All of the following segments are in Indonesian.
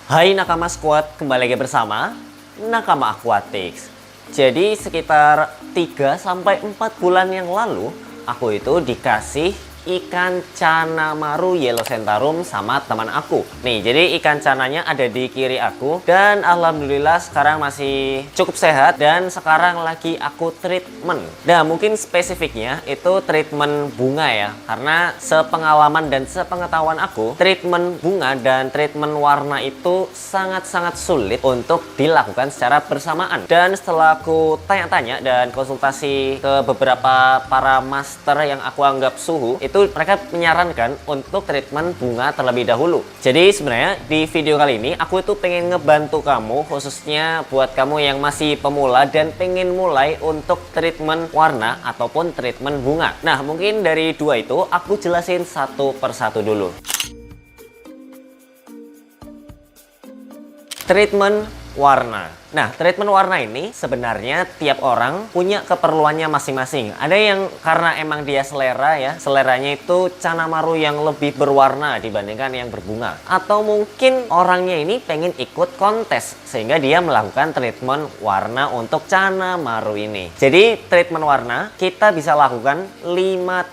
Hai Nakama Squad, kembali lagi bersama Nakama Aquatics. Jadi sekitar 3-4 bulan yang lalu, aku itu dikasih ikan cana maru yellow centaurum sama teman aku. Nih, jadi ikan cananya ada di kiri aku dan alhamdulillah sekarang masih cukup sehat dan sekarang lagi aku treatment. Nah, mungkin spesifiknya itu treatment bunga ya, karena sepengalaman dan sepengetahuan aku, treatment bunga dan treatment warna itu sangat-sangat sulit untuk dilakukan secara bersamaan. Dan setelah aku tanya-tanya dan konsultasi ke beberapa para master yang aku anggap suhu, itu mereka menyarankan untuk treatment bunga terlebih dahulu. Jadi sebenarnya di video kali ini aku itu pengen ngebantu kamu, khususnya buat kamu yang masih pemula dan pengen mulai untuk treatment warna ataupun treatment bunga. Nah, mungkin dari dua itu aku jelasin satu persatu dulu. Treatment warna. Nah, treatment warna ini sebenarnya tiap orang punya keperluannya masing-masing. Ada yang karena emang dia selera ya, seleranya itu cana maru yang lebih berwarna dibandingkan yang berbunga. Atau mungkin orangnya ini pengen ikut kontes sehingga dia melakukan treatment warna untuk cana maru ini. Jadi, treatment warna kita bisa lakukan 5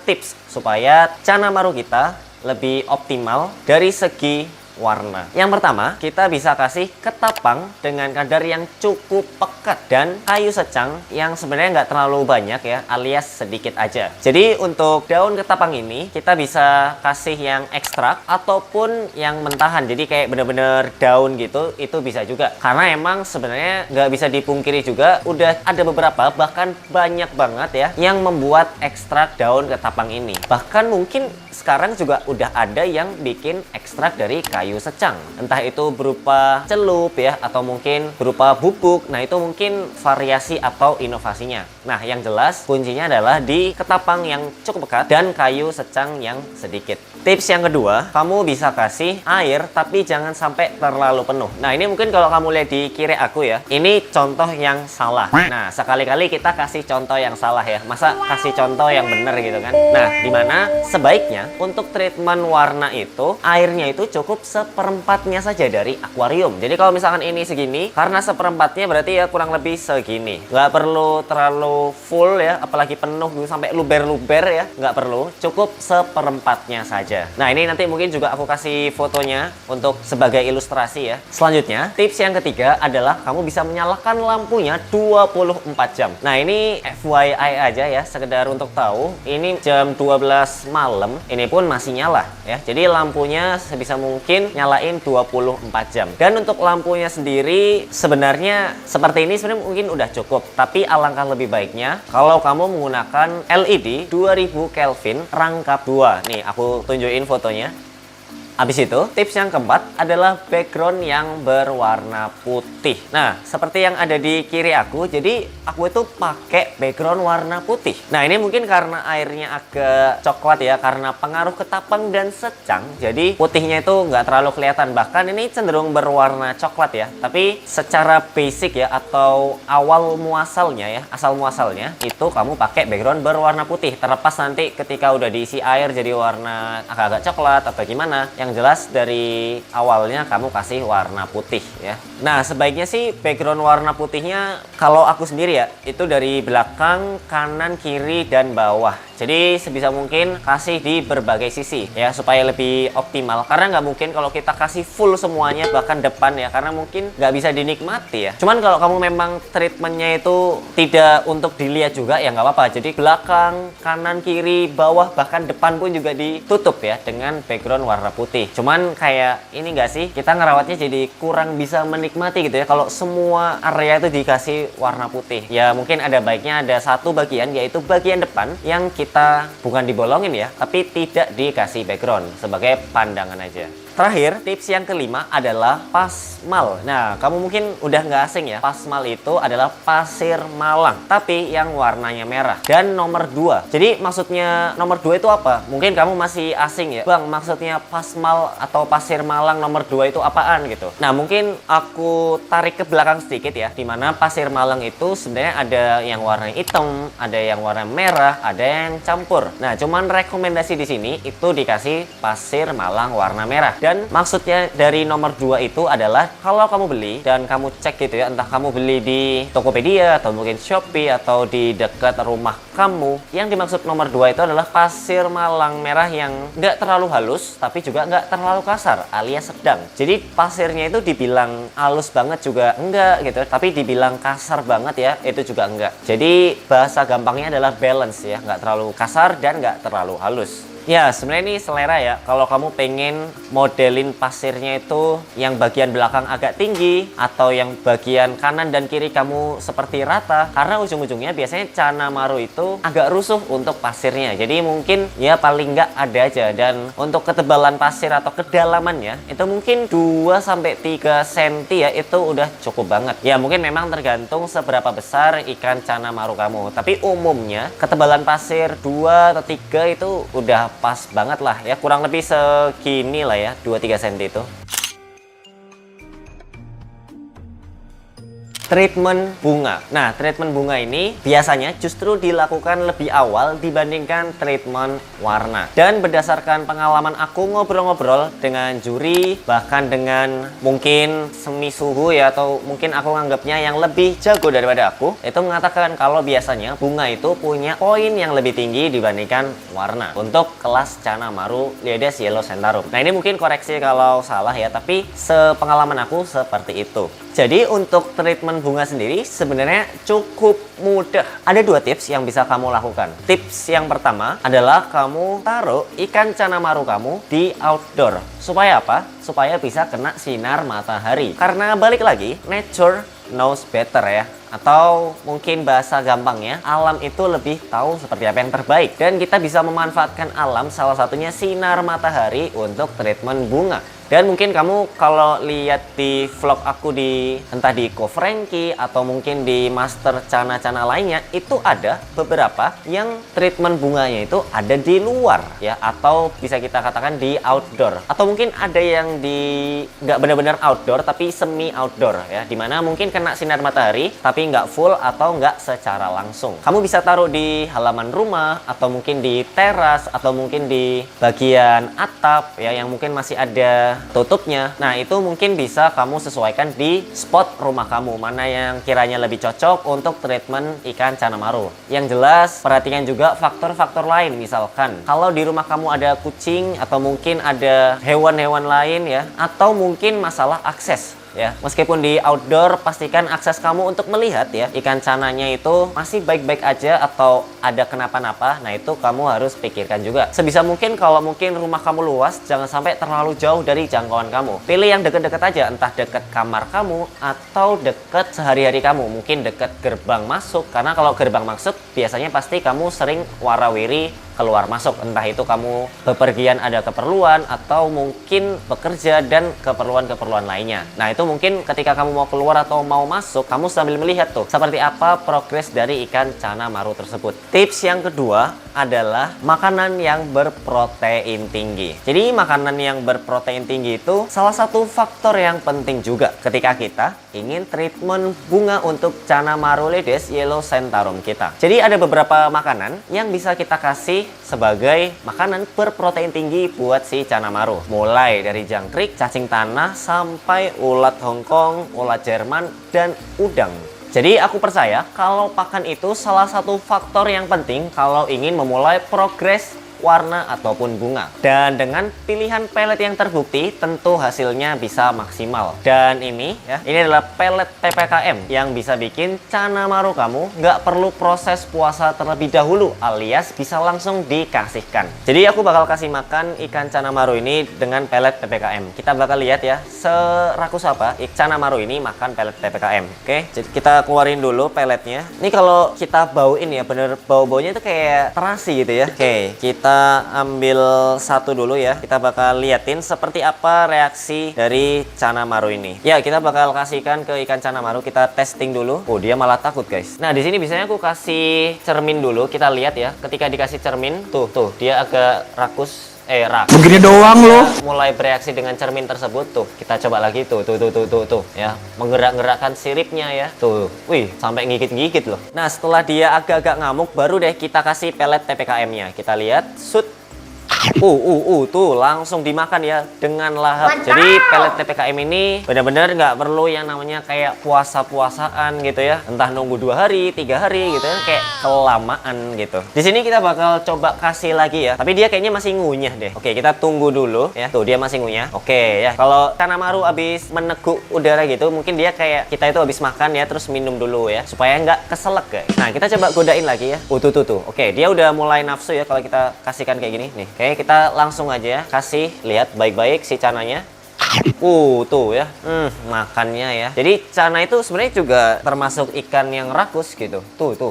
tips supaya cana maru kita lebih optimal dari segi warna. Yang pertama, kita bisa kasih ketapang dengan kadar yang cukup pekat dan kayu secang yang sebenarnya nggak terlalu banyak ya, alias sedikit aja. Jadi untuk daun ketapang ini kita bisa kasih yang ekstrak ataupun yang mentahan. Jadi kayak bener-bener daun gitu, itu bisa juga. Karena emang sebenarnya nggak bisa dipungkiri juga, udah ada beberapa bahkan banyak banget ya yang membuat ekstrak daun ketapang ini. Bahkan mungkin sekarang juga udah ada yang bikin ekstrak dari kayu secang, entah itu berupa celup ya atau mungkin berupa bubuk. Nah, itu mungkin variasi atau inovasinya. Nah, yang jelas kuncinya adalah di ketapang yang cukup pekat dan kayu secang yang sedikit. Tips yang kedua, kamu bisa kasih air tapi jangan sampai terlalu penuh. Nah, ini mungkin kalau kamu lihat di kiri aku ya, ini contoh yang salah. Nah, sekali-kali kita kasih contoh yang salah ya, masa kasih contoh yang benar gitu kan. Nah, dimana sebaiknya untuk treatment warna itu airnya itu cukup seperempatnya saja dari akuarium. Jadi kalau misalkan ini segini, karena seperempatnya berarti ya kurang lebih segini. Nggak perlu terlalu full ya, apalagi penuh sampai luber-luber ya, nggak perlu. Cukup seperempatnya saja. Nah, ini nanti mungkin juga aku kasih fotonya untuk sebagai ilustrasi ya. Selanjutnya, tips yang ketiga adalah kamu bisa menyalakan lampunya 24 jam. Nah, ini FYI aja ya, sekedar untuk tahu. Ini jam 12 malam, ini pun masih nyala ya. Jadi lampunya sebisa mungkin nyalain 24 jam. Dan untuk lampunya sendiri sebenarnya seperti ini sebenarnya mungkin udah cukup. Tapi alangkah lebih baiknya kalau kamu menggunakan LED 2000 Kelvin rangkap 2. Nih, aku tunjukin fotonya. Habis itu, tips yang keempat adalah background yang berwarna putih. Nah, seperti yang ada di kiri aku, jadi aku itu pakai background warna putih. Nah, ini mungkin karena airnya agak coklat ya, karena pengaruh ketapang dan secang, jadi putihnya itu nggak terlalu kelihatan. Bahkan ini cenderung berwarna coklat ya. Tapi secara basic ya, atau awal muasalnya ya, asal muasalnya, itu kamu pakai background berwarna putih. Terlepas nanti ketika udah diisi air jadi warna agak-agak coklat atau gimana. Yang jelas dari awalnya kamu kasih warna putih ya. Nah, sebaiknya sih background warna putihnya kalau aku sendiri ya, itu dari belakang, kanan, kiri, dan bawah. Jadi sebisa mungkin kasih di berbagai sisi ya, supaya lebih optimal. Karena nggak mungkin kalau kita kasih full semuanya bahkan depan ya, karena mungkin nggak bisa dinikmati ya. Cuman kalau kamu memang treatmentnya itu tidak untuk dilihat juga ya nggak apa-apa. Jadi belakang, kanan, kiri, bawah, bahkan depan pun juga ditutup ya dengan background warna putih. Cuman kayak ini nggak sih, kita ngerawatnya jadi kurang bisa menikmati gitu ya kalau semua area itu dikasih warna putih. Ya mungkin ada baiknya ada satu bagian, yaitu bagian depan yang kita bukan dibolongin ya, tapi tidak dikasih background, sebagai pandangan aja. Terakhir, tips yang kelima adalah pasmal. Nah, kamu mungkin udah nggak asing ya. Pasmal itu adalah pasir malang, tapi yang warnanya merah. Dan nomor 2. Jadi maksudnya nomor 2 itu apa? Mungkin kamu masih asing ya. Bang, maksudnya pasmal atau pasir malang nomor 2 itu apaan gitu. Nah, mungkin aku tarik ke belakang sedikit ya. Dimana pasir malang itu sebenarnya ada yang warna hitam, ada yang warna merah, ada yang campur. Nah, cuman rekomendasi di sini itu dikasih pasir malang warna merah. Dan maksudnya dari nomor 2 itu adalah kalau kamu beli dan kamu cek gitu ya, entah kamu beli di Tokopedia atau mungkin Shopee atau di dekat rumah kamu, yang dimaksud nomor 2 itu adalah pasir malang merah yang nggak terlalu halus tapi juga nggak terlalu kasar alias sedang. Jadi pasirnya itu dibilang halus banget juga enggak gitu, tapi dibilang kasar banget ya itu juga enggak. Jadi bahasa gampangnya adalah balance ya, nggak terlalu kasar dan nggak terlalu halus. Ya, sebenarnya ini selera ya. Kalau kamu pengen modelin pasirnya itu yang bagian belakang agak tinggi atau yang bagian kanan dan kiri kamu seperti rata, karena ujung-ujungnya biasanya Cana Maru itu agak rusuh untuk pasirnya. Jadi mungkin ya paling nggak ada aja. Dan untuk ketebalan pasir atau kedalamannya itu mungkin 2-3 cm ya, itu udah cukup banget. Ya mungkin memang tergantung seberapa besar ikan Cana Maru kamu. Tapi umumnya ketebalan pasir 2 atau 3 itu udah pas banget lah ya, kurang lebih segini lah ya, 2-3 cm itu. Treatment bunga. Nah, treatment bunga ini biasanya justru dilakukan lebih awal dibandingkan treatment warna. Dan berdasarkan pengalaman aku ngobrol-ngobrol dengan juri, bahkan dengan mungkin semi suhu ya, atau mungkin aku nganggapnya yang lebih jago daripada aku, itu mengatakan kalau biasanya bunga itu punya poin yang lebih tinggi dibandingkan warna untuk kelas Cana Maru Liedes Yellow Centarum. Nah, ini mungkin koreksi kalau salah ya, tapi sepengalaman aku seperti itu. Jadi untuk treatment bunga sendiri sebenarnya cukup mudah. Ada 2 tips yang bisa kamu lakukan. Tips yang pertama adalah kamu taruh ikan Cana Maru kamu di outdoor. Supaya apa? Supaya bisa kena sinar matahari. Karena balik lagi, nature knows better ya. Atau mungkin bahasa gampangnya, alam itu lebih tahu seperti apa yang terbaik. Dan kita bisa memanfaatkan alam, salah satunya sinar matahari untuk treatment bunga. Dan mungkin kamu kalau lihat di vlog aku di entah di Ko Franky atau mungkin di Master Cana-Cana lainnya, itu ada beberapa yang treatment bunganya itu ada di luar ya, atau bisa kita katakan di outdoor, atau mungkin ada yang di nggak benar-benar outdoor tapi semi outdoor ya, dimana mungkin kena sinar matahari tapi nggak full atau nggak secara langsung. Kamu bisa taruh di halaman rumah atau mungkin di teras atau mungkin di bagian atap ya, yang mungkin masih ada tutupnya. Nah, itu mungkin bisa kamu sesuaikan di spot rumah kamu, mana yang kiranya lebih cocok untuk treatment ikan Cana Maru. Yang jelas, perhatikan juga faktor-faktor lain. Misalkan, kalau di rumah kamu ada kucing atau mungkin ada hewan-hewan lain ya, atau mungkin masalah akses. Ya, meskipun di outdoor, pastikan akses kamu untuk melihat ya ikan cananya itu masih baik-baik aja atau ada kenapa-napa. Nah, itu kamu harus pikirkan juga. Sebisa mungkin kalau mungkin rumah kamu luas, jangan sampai terlalu jauh dari jangkauan kamu. Pilih yang deket-deket aja, entah deket kamar kamu atau deket sehari-hari kamu. Mungkin deket gerbang masuk, karena kalau gerbang masuk biasanya pasti kamu sering warawiri keluar masuk, entah itu kamu bepergian ada keperluan atau mungkin bekerja dan keperluan-keperluan lainnya. Nah, itu mungkin ketika kamu mau keluar atau mau masuk, kamu sambil melihat tuh seperti apa progres dari ikan Cana Maru tersebut. Tips yang kedua adalah makanan yang berprotein tinggi. Jadi makanan yang berprotein tinggi itu salah satu faktor yang penting juga ketika kita ingin treatment bunga untuk Cana Maru Liedes Yellow Centarum kita. Jadi ada beberapa makanan yang bisa kita kasih sebagai makanan berprotein tinggi buat si Cana Maru. Mulai dari jangkrik, cacing tanah, sampai ulat Hongkong, ulat Jerman, dan udang. Jadi aku percaya kalau pakan itu salah satu faktor yang penting kalau ingin memulai progres warna ataupun bunga. Dan dengan pilihan pelet yang terbukti, tentu hasilnya bisa maksimal. Dan ini adalah pelet PPKM yang bisa bikin Cana Maru kamu nggak perlu proses puasa terlebih dahulu, alias bisa langsung dikasihkan. Jadi aku bakal kasih makan ikan Cana Maru ini dengan pelet PPKM. Kita bakal lihat ya serakus apa Cana Maru ini makan pelet PPKM. Oke, jadi kita keluarin dulu peletnya. Ini kalau kita bauin ya, bener bau-baunya itu kayak terasi gitu ya. Oke, kita ambil satu dulu ya. Kita bakal liatin seperti apa reaksi dari Cana Maru ini. Ya, kita bakal kasihkan ke ikan Cana Maru. Kita testing dulu. Oh, dia malah takut, guys. Nah, di sini biasanya aku kasih cermin dulu. Kita lihat ya. Ketika dikasih cermin, tuh, dia agak rakus. Begini doang loh. Mulai bereaksi dengan cermin tersebut tuh. Kita coba lagi tuh ya. Menggerak-gerakkan siripnya ya. Tuh. Wih, sampai gigit-gigit loh. Nah, setelah dia agak-agak ngamuk baru deh kita kasih pelet PPKM-nya. Kita lihat, shoot. Tuh langsung dimakan ya dengan lahap. Mantap. Jadi pelet PPKM ini benar-benar nggak perlu yang namanya kayak puasa-puasaan gitu ya. Entah nunggu 2 hari, 3 hari gitu ya, kayak kelamaan gitu. Di sini kita bakal coba kasih lagi ya. Tapi dia kayaknya masih ngunyah deh. Oke, kita tunggu dulu ya. Tuh dia masih ngunyah. Oke ya. Kalau Kanamaru habis meneguk udara gitu, mungkin dia kayak kita itu habis makan ya, terus minum dulu ya, supaya nggak keselak guys. Nah, kita coba godain lagi ya. Tuh. Oke, dia udah mulai nafsu ya kalau kita kasihkan kayak gini nih. Oke, kita langsung aja ya kasih lihat baik-baik si cananya. Tuh ya, makannya ya. Jadi cana itu sebenarnya juga termasuk ikan yang rakus gitu. Tuh.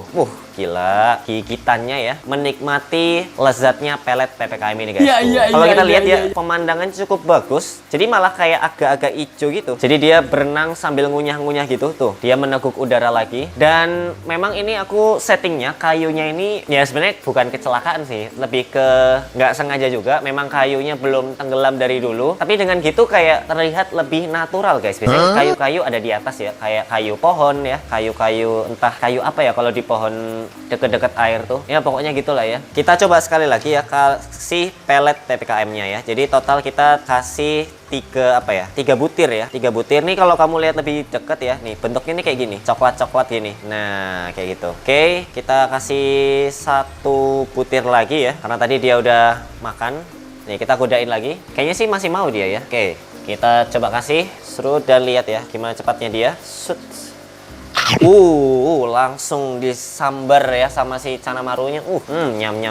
Gila, gigitannya ya. Menikmati lezatnya pelet PPKM ini guys. Kalau kita lihat ya, pemandangan cukup bagus. Jadi malah kayak agak-agak hijau gitu. Jadi dia berenang sambil ngunyah-ngunyah gitu. Tuh, dia meneguk udara lagi. Dan memang ini aku settingnya kayunya ini ya sebenarnya bukan kecelakaan sih, lebih ke nggak sengaja juga. Memang kayunya belum tenggelam dari dulu. Tapi dengan gitu kayak terlihat lebih natural guys. Biasanya kayu-kayu ada di atas ya, kayak kayu pohon ya, kayu-kayu entah kayu apa ya kalau di pohon deket-deket air tuh ya, pokoknya gitulah ya. Kita coba sekali lagi ya kasih pelet PPKM-nya ya. Jadi total kita kasih 3 butir ya. 3 butir nih, kalau kamu lihat lebih deket ya, nih bentuknya nih kayak gini, coklat-coklat gini. Nah, kayak gitu. Oke, kita kasih 1 butir lagi ya, karena tadi dia udah makan. Nih, kita godain lagi. Kayaknya sih masih mau dia ya. Oke, kita coba kasih serut dan lihat ya gimana cepatnya dia. Langsung disambar ya sama si Kanamarunya. Nyam.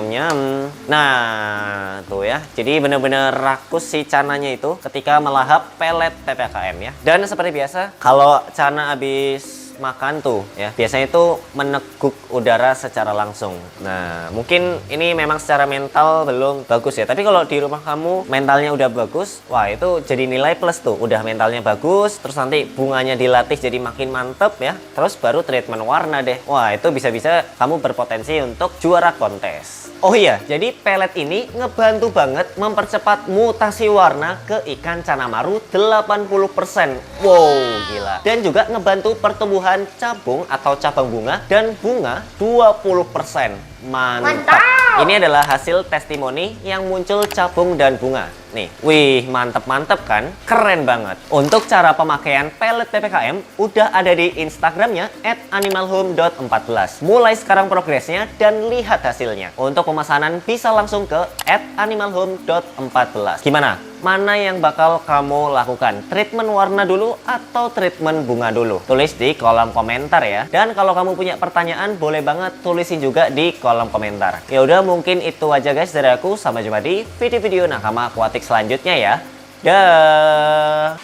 Nah, tuh ya. Jadi bener-bener rakus si cananya itu ketika melahap pelet PPKM ya. Dan seperti biasa, kalau cana habis makan tuh ya, biasanya itu meneguk udara secara langsung. Nah, mungkin ini memang secara mental belum bagus ya, tapi kalau di rumah kamu mentalnya udah bagus, wah itu jadi nilai plus tuh. Udah mentalnya bagus, terus nanti bunganya dilatih jadi makin mantep ya, terus baru treatment warna deh. Wah, itu bisa-bisa kamu berpotensi untuk juara kontes. Oh iya, jadi pelet ini ngebantu banget mempercepat mutasi warna ke ikan Kanamaru 80%. Wow, gila. Dan juga ngebantu pertumbuhan cabung atau cabang bunga dan bunga 20%. Mantap. Ini adalah hasil testimoni yang muncul cabung dan bunga. Nih, wih, mantep kan? Keren banget. Untuk cara pemakaian pelet PPKM udah ada di Instagramnya @animalhome.14. Mulai sekarang progresnya dan lihat hasilnya. Untuk pemesanan bisa langsung ke @animalhome.14. Gimana? Mana yang bakal kamu lakukan? Treatment warna dulu atau treatment bunga dulu? Tulis di kolom komentar ya. Dan kalau kamu punya pertanyaan, boleh banget tulisin juga di kolom komentar. Ya udah, mungkin itu aja guys dari aku. Sampai jumpa di video-video nakama akuatik selanjutnya ya. Dah.